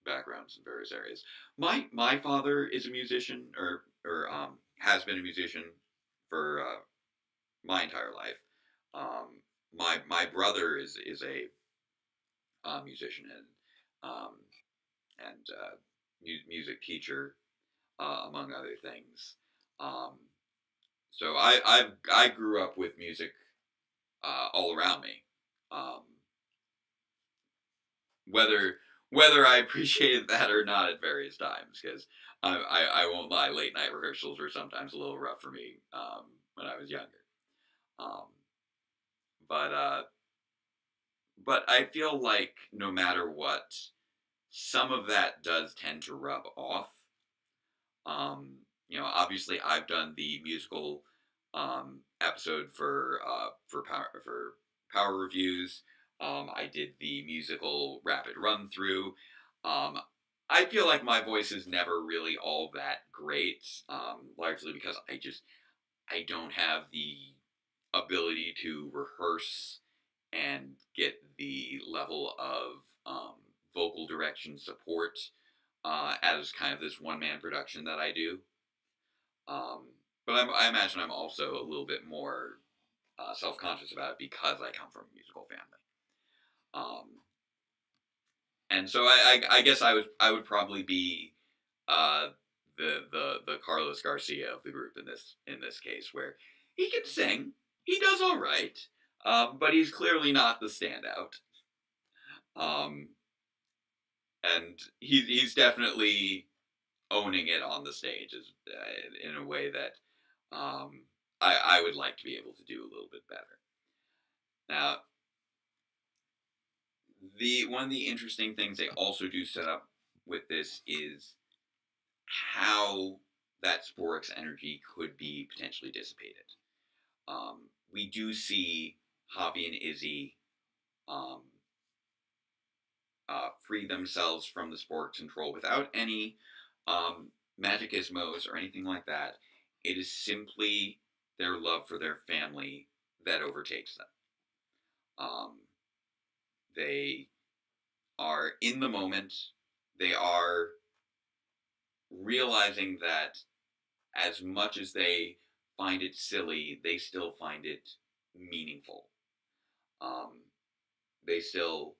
backgrounds in various areas. My father is a musician, or has been a musician for my entire life. Um, my brother is a musician um, and music teacher, among other things. Um, so I grew up with music all around me. Um, whether I appreciated that or not at various times, because I won't lie, late night rehearsals were sometimes a little rough for me when I was younger. Um, but I feel like no matter what, some of that does tend to rub off. Um, obviously, I've done the musical episode for Power Reviews. I did the musical rapid run through. Um, I feel like my voice is never really all that great, largely because I don't have the ability to rehearse and get the level of vocal direction support as kind of this one man production that I do. Um, but I imagine I'm also a little bit more self conscious about it because I come from a musical family. Um, and so I guess I would probably be uh, the Carlos Garcia of the group in this case, where he can sing, he does all right, but he's clearly not the standout. Um, and he's definitely owning it on the stage in a way that um, I would like to be able to do a little bit better. Now, the one of the interesting things they also do set up with this is how that Sporix energy could be potentially dissipated. We do see Javi and Izzy um, free themselves from the Sporix control without any magic ismos or anything like that. It is simply their love for their family that overtakes them. Um, they are in the moment. They are realizing that as much as they find it silly, they still find it meaningful. Um, they still,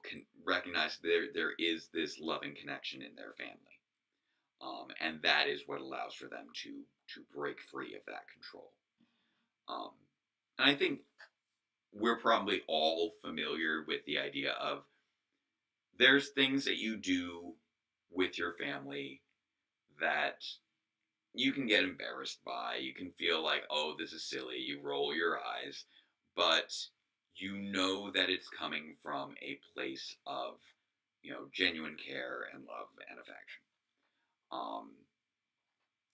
can recognize there is this loving connection in their family, and that is what allows for them to break free of that control. Um, and I think we're probably all familiar with the idea of there's things that you do with your family that you can get embarrassed by. You can feel like, oh, this is silly. You roll your eyes, but you know that it's coming from a place of, genuine care and love and affection. Um,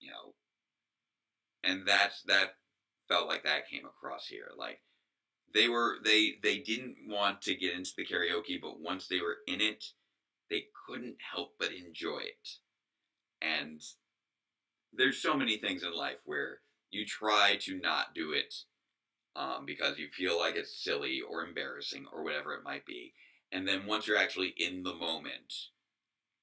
you know, and that felt like that came across here. Like they didn't want to get into the karaoke, but once they were in it, they couldn't help but enjoy it. And there's so many things in life where you try to not do it because you feel like it's silly or embarrassing or whatever it might be. And then once you're actually in the moment,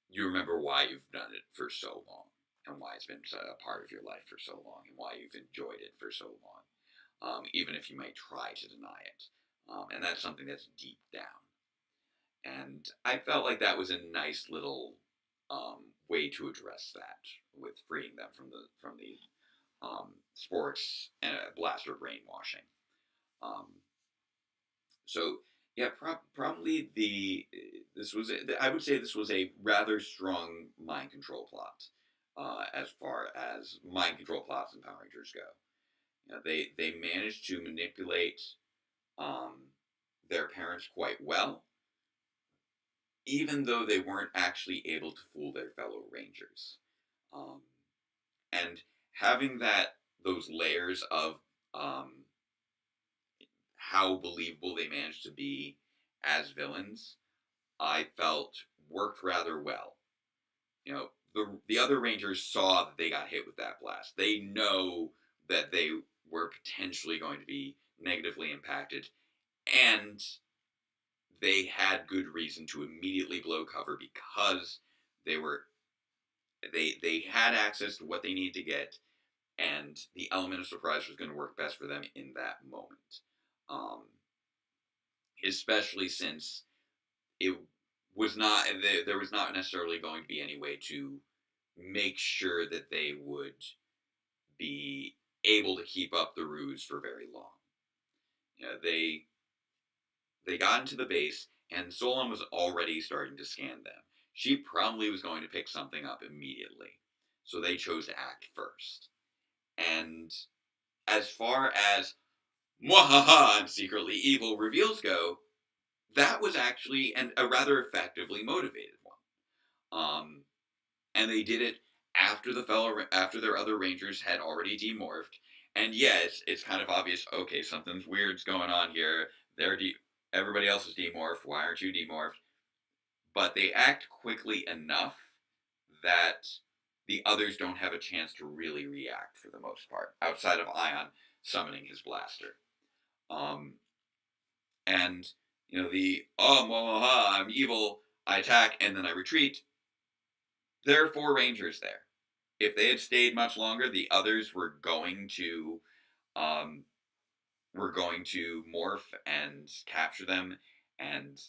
you remember why you've done it for so long and why it's been a part of your life for so long and why you've enjoyed it for so long, even if you may try to deny it. And that's something that's deep down. And I felt like that was a nice little way to address that with freeing them from the sports and blaster brainwashing. Um, so yeah, probably the this was I would say this was a rather strong mind control plot as far as mind control plots in Power Rangers go. You know, they managed to manipulate um, their parents quite well, even though they weren't actually able to fool their fellow Rangers. Um, and having those layers of um, how believable they managed to be as villains, I felt worked rather well. You know, the other Rangers saw that they got hit with that blast. They know that they were potentially going to be negatively impacted, and they had good reason to immediately blow cover because they were they had access to what they needed to get, and the element of surprise was going to work best for them in that moment. Um, Especially since it was not there was not necessarily going to be any way to make sure that they would be able to keep up the ruse for very long. You know, they got into the base, and Solon was already starting to scan them. She probably was going to pick something up immediately, so they chose to act first. And as far as Mwahaha, I'm secretly evil reveals go, that was actually a rather effectively motivated one. And they did it after their other rangers had already demorphed. And yes, it's kind of obvious. Okay, something's weird's going on here. Everybody else is demorphed. Why aren't you demorphed? But they act quickly enough that the others don't have a chance to really react for the most part, outside of Ion summoning his blaster. Um, and the I'm evil, I attack, and then I retreat. There are four rangers there. If they had stayed much longer, the others um, were going to morph and capture them, and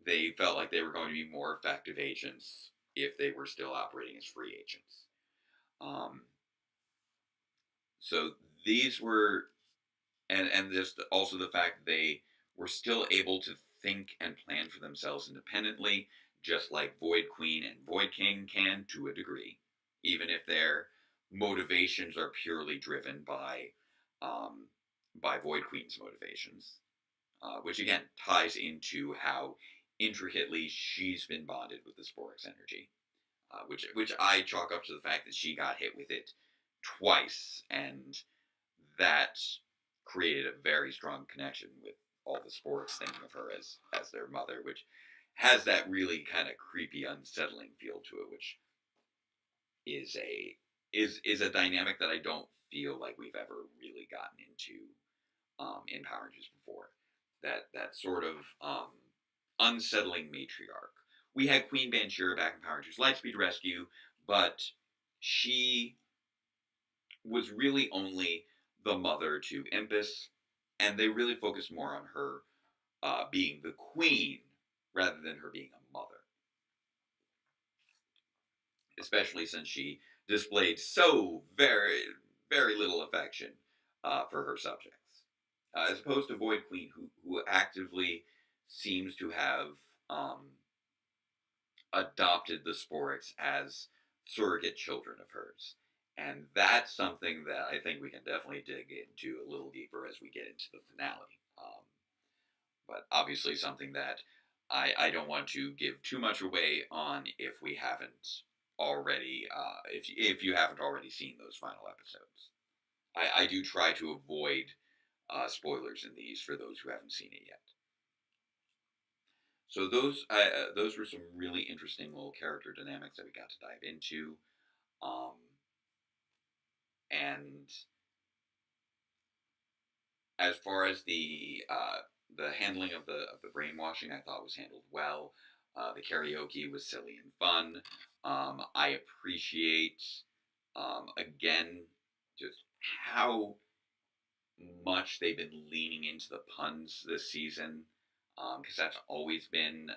they felt like they were going to be more effective agents if they were still operating as free agents. Um, so these were, and just also the fact that they were still able to think and plan for themselves independently, just like Void Queen and Void King can to a degree, even if their motivations are purely driven um, by Void Queen's motivations, which again ties into how intricately she's been bonded with the Sporix energy, which I chalk up to the fact that she got hit with it twice, and that created a very strong connection with all the Sporix thinking of her as their mother, which has that really kind of creepy, unsettling feel to it, which is a dynamic that I don't feel like we've ever really gotten into in Power Rangers before. That sort of unsettling matriarch. We had Queen Banshira back in Power Rangers Lightspeed Rescue, but she was really only the mother to Impus, and they really focused more on her being the queen rather than her being a mother, especially since she displayed so very, very little affection for her subjects, as opposed to Void Queen, who actively seems to have um, adopted the Sporix as surrogate children of hers. And that's something that I think we can definitely dig into a little deeper as we get into the finale. But obviously, something that I don't want to give too much away on if we haven't already, if you haven't already seen those final episodes. I do try to avoid spoilers in these for those who haven't seen it yet. So those were some really interesting little character dynamics that we got to dive into, um, and as far as the handling of the brainwashing, I thought was handled well. The karaoke was silly and fun. I appreciate again just how much they've been leaning into the puns this season, because that's always been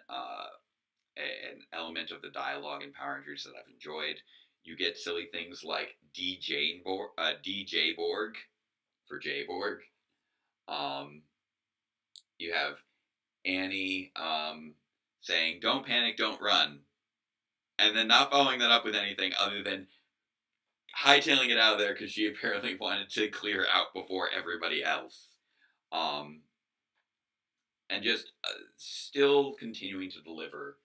an element of the dialogue in Power Rangers that I've enjoyed. You get silly things like DJ Borg for J Borg. Um, you have Annie saying, "Don't panic, don't run," and then not following that up with anything other than hightailing it out of there because she apparently wanted to clear out before everybody else. Um, and just still continuing to deliver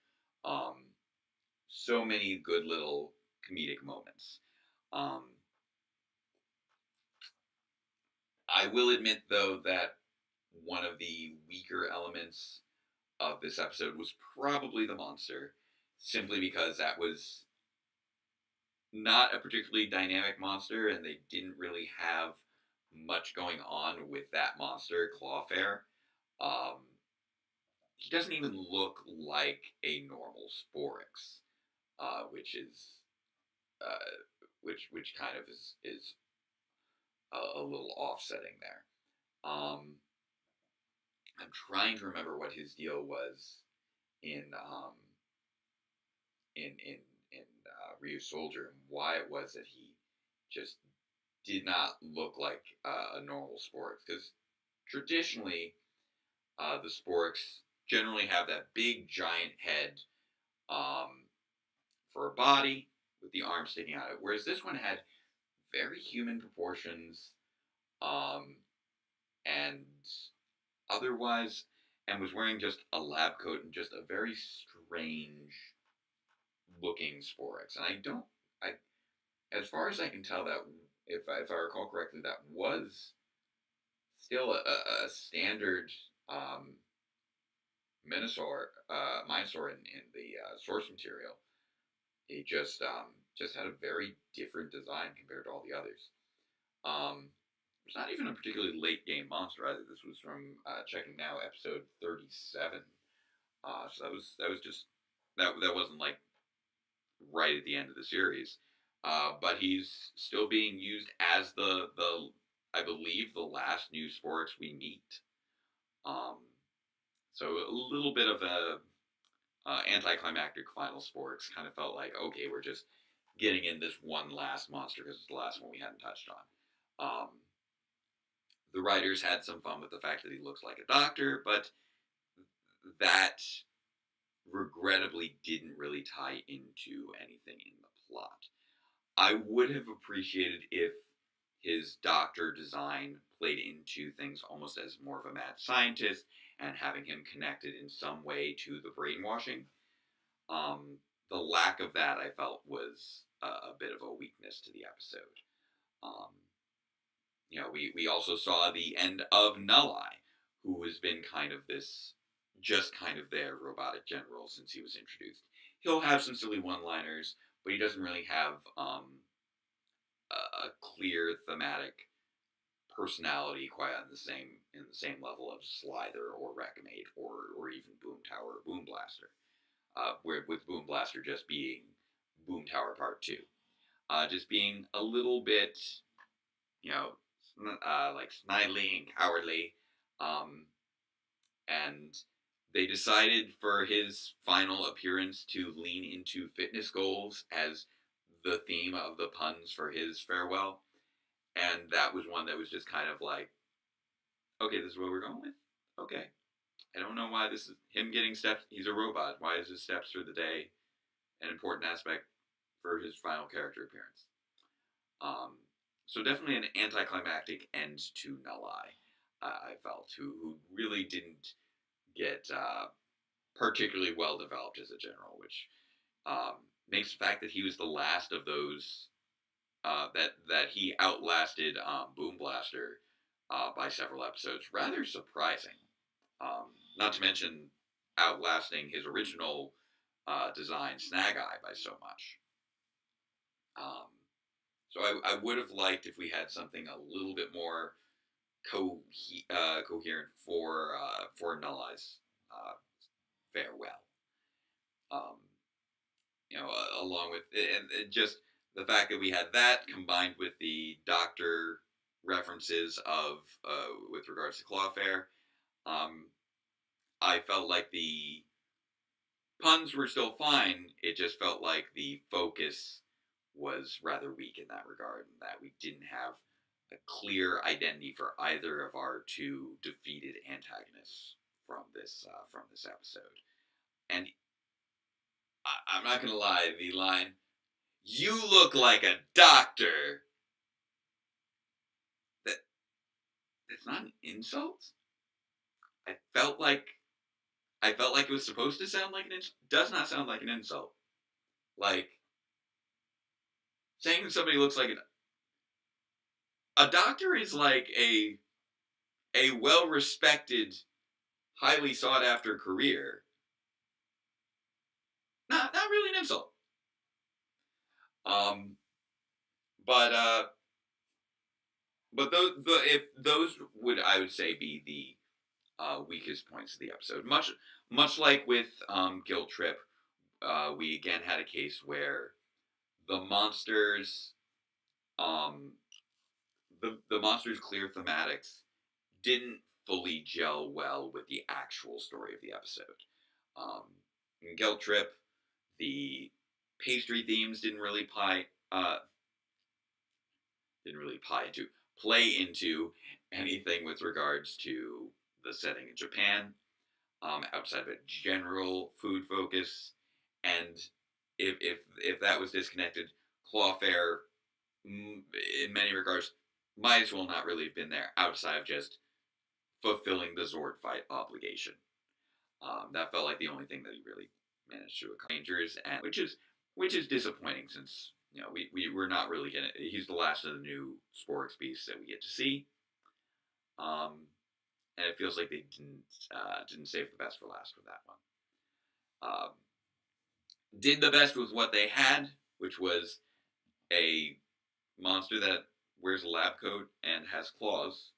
um, so many good little comedic moments. Um, I will admit, though, that one of the weaker elements of this episode was probably the monster, simply because that was not a particularly dynamic monster, and they didn't really have much going on with that monster, Clawfare. Um, he doesn't even look like a normal Sporix, which is which kind of is a little offsetting there. I'm trying to remember what his deal was in in in Ryu Soldier and why it was that he just did not look like a normal Sporix, because traditionally the Sporix generally have that big giant head um, for a body with the arm sticking out of it, whereas this one had very human proportions um, and otherwise, and was wearing just a lab coat and just a very strange looking Sporix. And I, as far as I can tell, that if I recall correctly, that was still a standard um, Minosaur in the source material. He just had a very different design compared to all the others. It's not even a particularly late game monster either. This was from checking now episode 37. So that was just that wasn't like right at the end of the series. But he's still being used as the I believe the last new Sporix we meet. Um, so a little bit of a anticlimactic final Sporix. Kind of felt like, okay, we're just getting in this one last monster because it's the last one we hadn't touched on. The writers had some fun with the fact that he looks like a doctor, but that regrettably didn't really tie into anything in the plot. I would have appreciated if his doctor design played into things almost as more of a mad scientist and having him connected in some way to the brainwashing. The lack of that I felt was a bit of a weakness to the episode. Um, we also saw the end of Nulleye, who has been kind of this, just kind of their robotic general since he was introduced. He'll have some silly one-liners, but he doesn't really have a clear thematic personality quite on the same level of Slither or Reckamate or even Boom Tower or Boom Blaster. Where with Boom Blaster just being Boom Tower Part 2. Just being a little bit, you know, like snidely and cowardly. Um, and they decided for his final appearance to lean into fitness goals as the theme of the puns for his farewell. And that was one that was just kind of like, okay, this is what we're going with? Okay. I don't know why this is him getting steps. He's a robot. Why is his steps for the day an important aspect for his final character appearance? Um, so definitely an anticlimactic end to Nulleye, I felt, who really didn't get particularly well developed as a general, which makes the fact that he was the last of those that he outlasted Boom Blaster by several episodes rather surprising. Not to mention outlasting his original design Snag Eye by so much. Um, so I would have liked if we had something a little bit more coherent for Nala's farewell. Um, along with and just the fact that we had that combined with the doctor references of with regards to Clawfare, um, I felt like the puns were still fine. It just felt like the focus was rather weak in that regard, and that we didn't have a clear identity for either of our two defeated antagonists from this episode. And I'm not gonna lie, the line "You look like a doctor," that that's not an insult. I felt like I felt like it was supposed to sound like an insult. Does not sound like an insult. Like saying somebody looks like a doctor is like a well respected, highly sought after career. Not really an insult. Um, but if those would I would say be the weakest points of the episode. Much like with Guilt Trip, we again had a case where the monsters um, the monsters' clear thematics didn't fully gel well with the actual story of the episode. Um, in Guilt Trip, the pastry themes didn't really play into anything with regards to the setting in Japan, outside of a general food focus, and if that was disconnected, Clawfare, in many regards, might as well not really have been there outside of just fulfilling the Zord fight obligation. That felt like the only thing that he really managed to accomplish. Rangers, and which is disappointing since we're not really gonna. He's the last of the new Sporix beasts that we get to see, and it feels like they didn't save the best for last with that one. Um, did the best with what they had, which was a monster that wears a lab coat and has claws.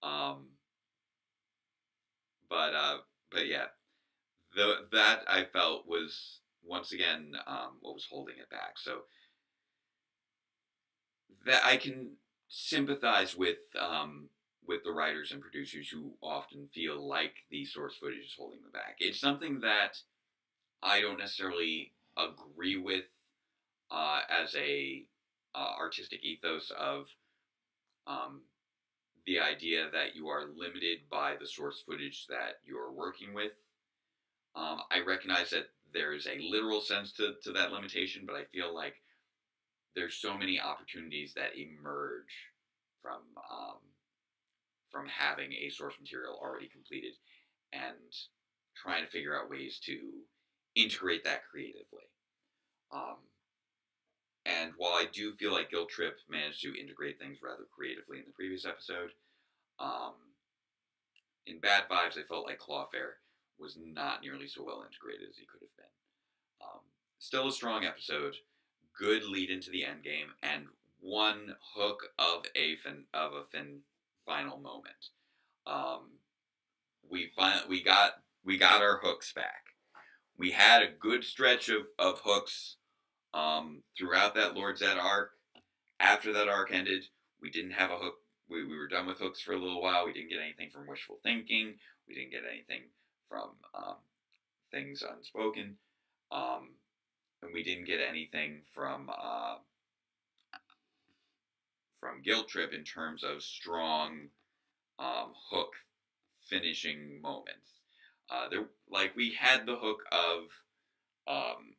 Um, but uh, but yeah, that I felt was once again what was holding it back. So that I can sympathize with the writers and producers who often feel like the source footage is holding them back. It's something that I don't necessarily agree with as a artistic ethos of um, the idea that you are limited by the source footage that you're working with. I recognize that there is a literal sense to that limitation, but I feel like there's so many opportunities that emerge from um, from having a source material already completed and trying to figure out ways to integrate that creatively. Um, and while I do feel like Guilt Trip managed to integrate things rather creatively in the previous episode, um, in Bad Vibes, I felt like Clawfare was not nearly so well integrated as he could have been. Still a strong episode, good lead into the end game, and one hook of a final moment. Um, we got our hooks back. We had a good stretch of hooks throughout that Lord Zed arc. After that arc ended, we didn't have a hook. We were done with hooks for a little while. We didn't get anything from Wishful Thinking. We didn't get anything from Things Unspoken. And we didn't get anything from Guilt Trip in terms of strong hook finishing moments. We had the hook of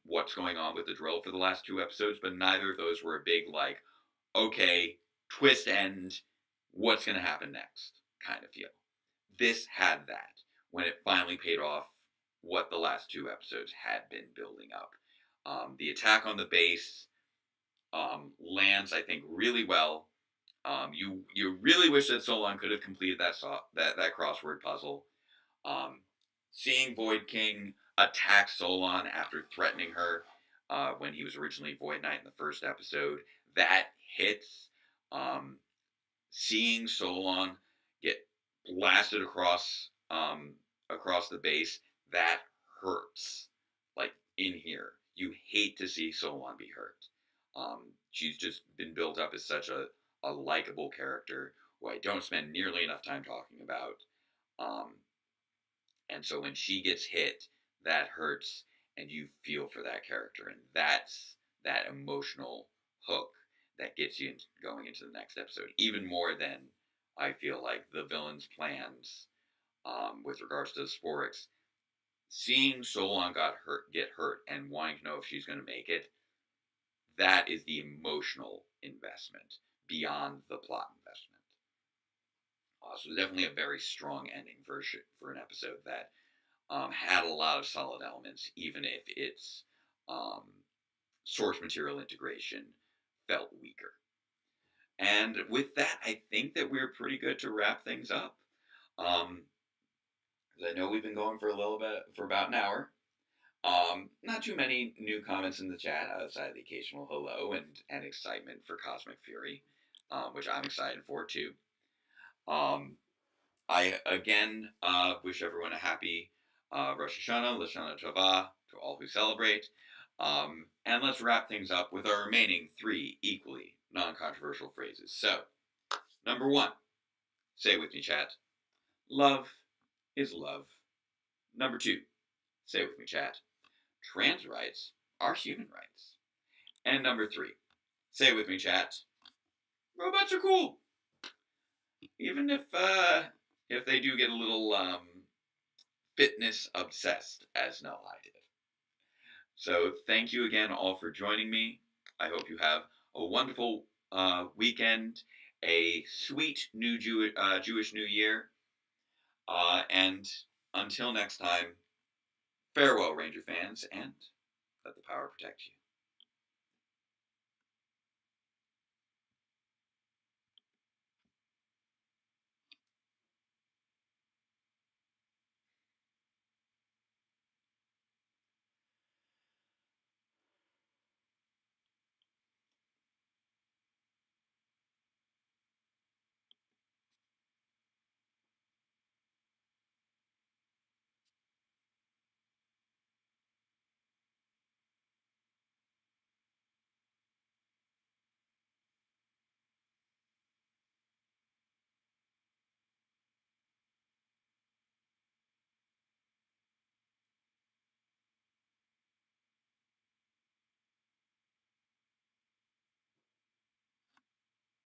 what's going on with the drill for the last two episodes, but neither of those were a big okay, twist end, what's going to happen next kind of feel. This had that when it finally paid off what the last two episodes had been building up. The attack on the base lands, I think, really well. You really wish that Solon could have completed that crossword puzzle. Um, Seeing Void King attack Solon after threatening her when he was originally Void Knight in the first episode, that hits. Um, seeing Solon get blasted across the base, that hurts. Like in here, you hate to see Solon be hurt. She's just been built up as such a likable character who I don't spend nearly enough time talking about. Um, and so when she gets hit, that hurts, and you feel for that character, and that's that emotional hook that gets you going into the next episode, even more than I feel like the villain's plans with regards to the Sporix. Seeing Solon get hurt, and wanting to know if she's going to make it, that is the emotional investment beyond the plot investment. So definitely a very strong ending for an episode that had a lot of solid elements, even if its um, source material integration felt weaker. And with that, I think that we're pretty good to wrap things up. Um, 'Cause I know we've been going for a little bit, for about an hour. Not too many new comments in the chat outside of the occasional hello and excitement for Cosmic Fury, which I'm excited for too. Um, I again wish everyone a happy Rosh Hashanah, Lashana Tova, to all who celebrate. And let's wrap things up with our remaining 3 equally non-controversial phrases. So, number 1, say with me, chat. Love is love. Number 2, say with me, chat. Trans rights are human rights. And number 3, say with me, chat. Robots are cool, even if they do get a little fitness obsessed, as Null did. So thank you again all for joining me. I hope you have a wonderful weekend, a sweet Jewish New Year, and until next time, farewell, Ranger fans, and let the power protect you.